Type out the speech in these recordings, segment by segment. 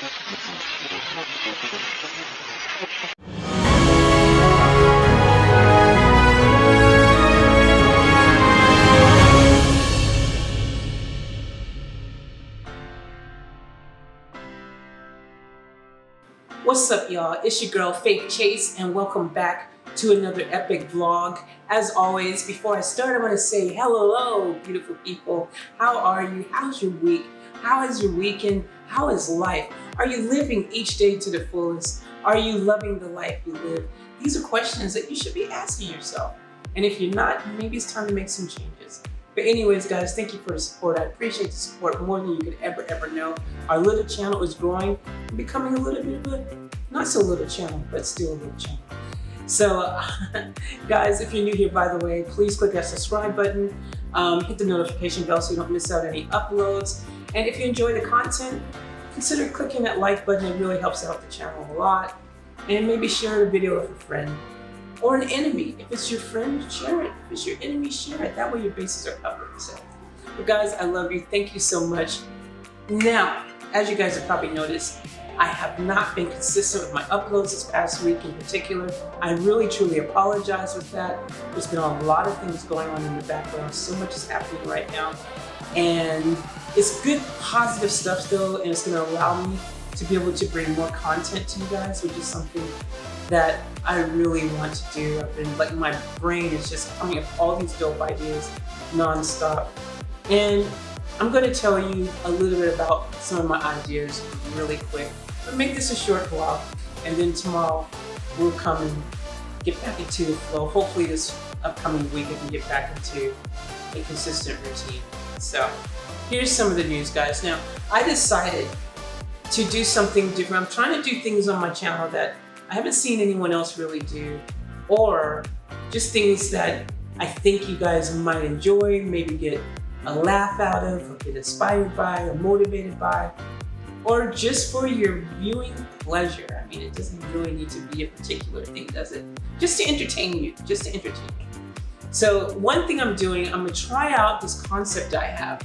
What's up, y'all? It's your girl Faith Chase, and welcome back to another epic vlog. As always, before I start, I want to say hello, beautiful people. How are you? How's your week? How is your weekend? How is life? Are you living each day to the fullest? Are you loving the life you live? These are questions that you should be asking yourself. And if you're not, maybe it's time to make some changes. But anyways, guys, thank you for the support. I appreciate the support more than you could ever know. Our little channel is growing and becoming a little bit of a not so little channel, but still a little channel. So guys, if you're new here, by the way, please click that subscribe button, hit the notification bell so you don't miss out any uploads. And if you enjoy the content, consider clicking that like button. It really helps out the channel a lot. And maybe share the video with a friend or an enemy. If it's your friend, share it. If it's your enemy, share it. That way your bases are covered. So, but guys, I love you. Thank you so much. Now, as you guys have probably noticed, I have not been consistent with my uploads this past week in particular. I really truly apologize with that. There's been a lot of things going on in the background. So much is happening right now. And it's good, positive stuff still, and it's gonna allow me to be able to bring more content to you guys, which is something that I really want to do. I've been, like, my brain is just coming up with all these dope ideas nonstop. And I'm gonna tell you a little bit about some of my ideas really quick. But make this a short vlog, and then tomorrow we'll come and get back into the flow. Hopefully this upcoming week I can get back into a consistent routine. So here's some of the news, guys. Now, I decided to do something different. I'm trying to do things on my channel that I haven't seen anyone else really do, or just things that I think you guys might enjoy, maybe get a laugh out of, or get inspired by, or motivated by, or just for your viewing pleasure. I mean, it doesn't really need to be a particular thing, does it? Just to entertain you, just to entertain you. So one thing I'm doing, I'm gonna try out this concept I have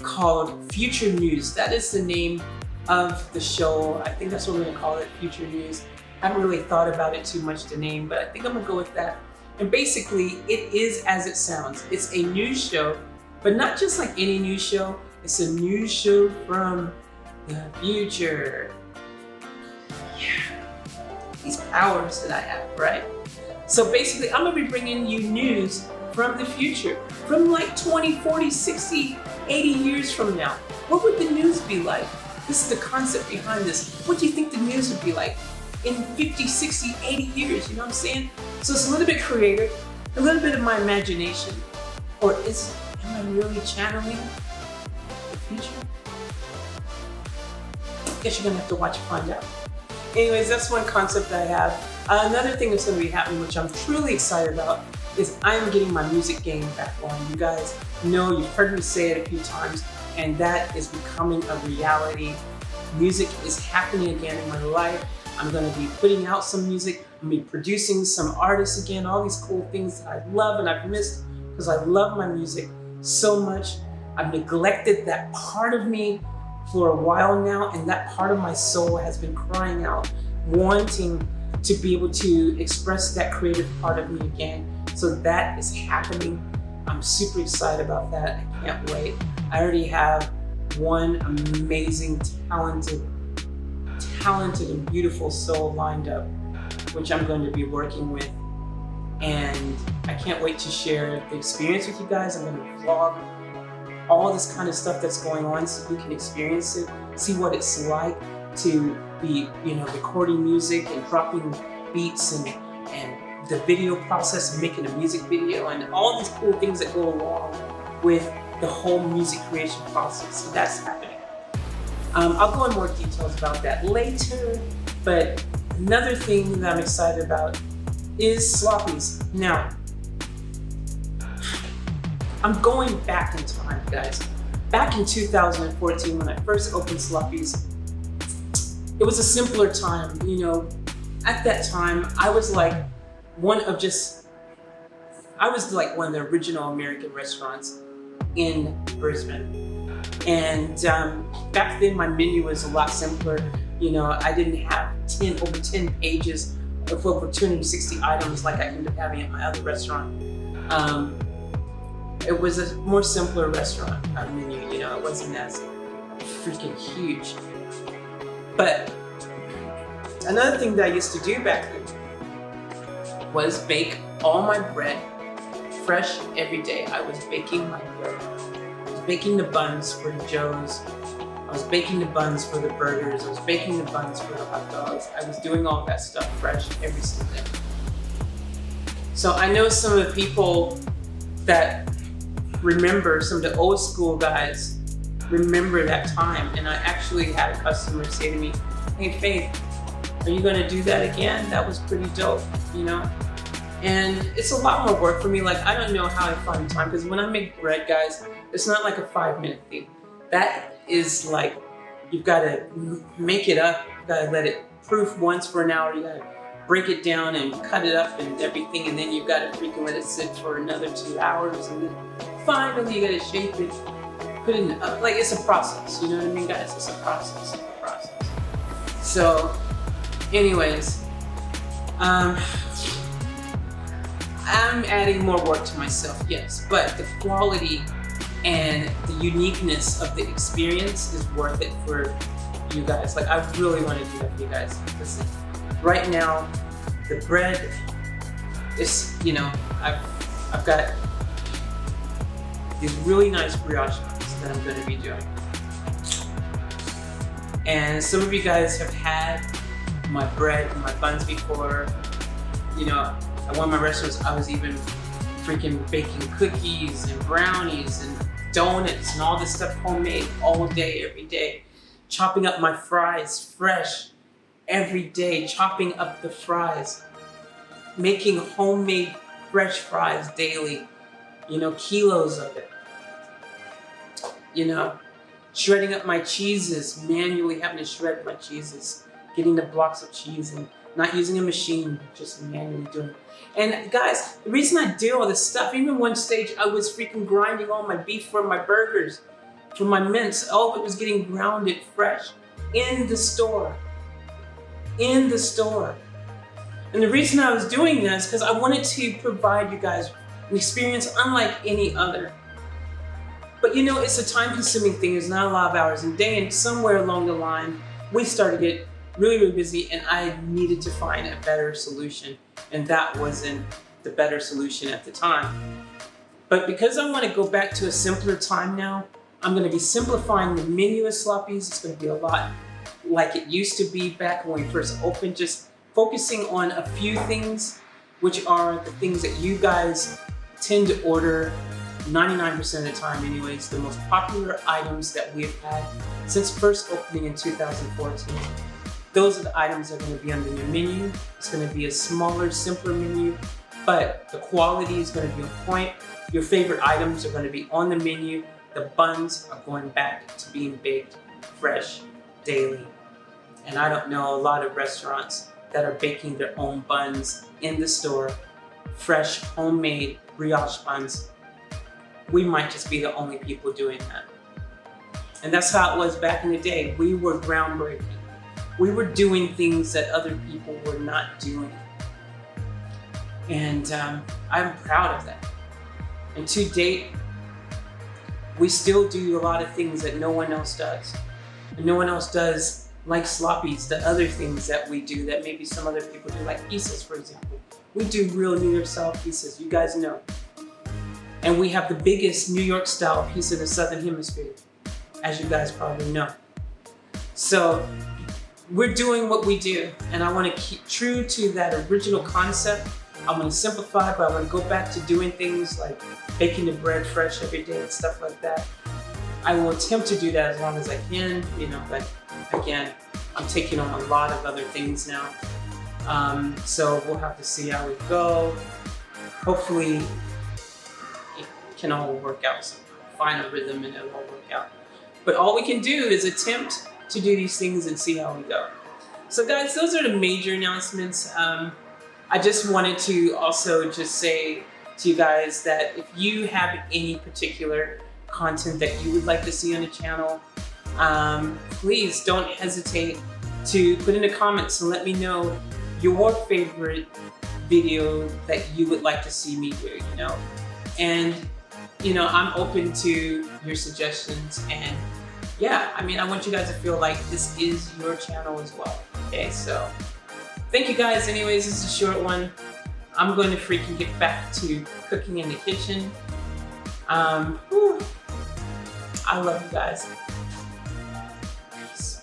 called Future News. That is the name of the show. I think that's what we're gonna call it, Future News. I haven't really thought about it too much, the name, but I think I'm gonna go with that. And basically, it is as it sounds. It's a news show, but not just like any news show. It's a news show from the future. Yeah, these powers that I have, right? So basically, I'm gonna be bringing you news from the future, from like 20, 40, 60, 80 years from now. What would the news be like? This is the concept behind this. What do you think the news would be like in 50, 60, 80 years? You know what I'm saying? So it's a little bit creative, a little bit of my imagination. Or am I really channeling the future? Guess you're gonna have to watch and find out. Anyways, that's one concept I have. Another thing that's gonna be happening, which I'm truly excited about, is I'm getting my music game back on. You guys know, you've heard me say it a few times, and that is becoming a reality. Music is happening again in my life. I'm gonna be putting out some music. I'm gonna be producing some artists again, all these cool things that I love and I've missed because I love my music so much. I've neglected that part of me for a while now, and that part of my soul has been crying out, wanting to be able to express that creative part of me again. So that is happening. I'm super excited about that. I can't wait. I already have one amazing, talented and beautiful soul lined up, which I'm going to be working with. And I can't wait to share the experience with you guys. I'm going to vlog all this kind of stuff that's going on so you can experience it, see what it's like to be, recording music and dropping beats and the video process and making a music video and all these cool things that go along with the whole music creation process. So that's happening. I'll go in more details about that later, but another thing that I'm excited about is Sloppies. Now, I'm going back in time, guys. Back in 2014, when I first opened Sloppies, it was a simpler time. At that time, I was like one of the original American restaurants in Brisbane. And back then my menu was a lot simpler. You know, I didn't have over 10 pages of over 260 items like I ended up having at my other restaurant. It was a more simpler restaurant menu, you know, it wasn't as freaking huge. But another thing that I used to do back then was bake all my bread fresh every day. I was baking my bread. I was baking the buns for the Joes. I was baking the buns for the burgers. I was baking the buns for the hot dogs. I was doing all that stuff fresh every single day. So I know some of the people that remember, some of the old school guys remember that time. And I actually had a customer say to me, "Hey Faith, are you gonna do that again? That was pretty dope, you know?" And it's a lot more work for me. Like, I don't know how I find time, because when I make bread, guys, it's not like a 5-minute thing. That is like, you've got to make it up, you've got to let it proof once for an hour, you got to break it down and cut it up and everything, and then you've got to freaking let it sit for another 2 hours, and then finally you got to shape it, put it in, like, it's a process, you know what I mean, guys? It's a process, it's a process. So, anyways, I'm adding more work to myself, yes, but the quality and the uniqueness of the experience is worth it for you guys. Like, I really want to do that for you guys. Listen, right now, the bread is, you know, I've got these really nice brioche buns that I'm going to be doing. And some of you guys have had my bread and my buns before. You know, at one of my restaurants, I was even freaking baking cookies and brownies and donuts and all this stuff homemade all day, every day. Chopping up my fries fresh every day, chopping up the fries. Making homemade fresh fries daily, you know, kilos of it. You know, shredding up my cheeses, manually having to shred my cheeses, getting the blocks of cheese and not using a machine, just manually doing it. And guys, the reason I do all this stuff, even one stage I was freaking grinding all my beef for my burgers, for my mince, all of it was getting grounded fresh in the store. In the store. And the reason I was doing this, because I wanted to provide you guys an experience unlike any other. But you know, it's a time-consuming thing. There's not a lot of hours in a day, and somewhere along the line, we started to get really, really busy, and I needed to find a better solution. And that wasn't the better solution at the time. But because I want to go back to a simpler time now, I'm going to be simplifying the menu of Sloppies. It's going to be a lot like it used to be back when we first opened, just focusing on a few things, which are the things that you guys tend to order 99% of the time anyways, the most popular items that we've had since first opening in 2014. Those are the items that are going to be on the new menu. It's going to be a smaller, simpler menu, but the quality is going to be on point. Your favorite items are going to be on the menu. The buns are going back to being baked fresh daily. And I don't know a lot of restaurants that are baking their own buns in the store, fresh, homemade brioche buns. We might just be the only people doing that. And that's how it was back in the day. We were groundbreaking. We were doing things that other people were not doing. And I'm proud of that. And to date, we still do a lot of things that no one else does. And no one else does, like Sloppies, the other things that we do that maybe some other people do, like pizzas, for example. We do real New York style pizzas, you guys know. And we have the biggest New York style pizza in the Southern Hemisphere, as you guys probably know. So we're doing what we do, and I want to keep true to that original concept. I want to simplify, but I want to go back to doing things like baking the bread fresh every day and stuff like that. I will attempt to do that as long as I can, you know, but again, I'm taking on a lot of other things now. So we'll have to see how we go. Hopefully it can all work out somehow. Find a rhythm and it'll all work out. But all we can do is attempt to do these things and see how we go. So guys, those are the major announcements. I just wanted to also just say to you guys that if you have any particular content that you would like to see on the channel, please don't hesitate to put in the comments and let me know your favorite video that you would like to see me do, you know? And, you know, I'm open to your suggestions, and yeah, I mean, I want you guys to feel like this is your channel as well, okay? So, thank you guys. Anyways, this is a short one. I'm going to freaking get back to cooking in the kitchen. Whew. I love you guys. Peace.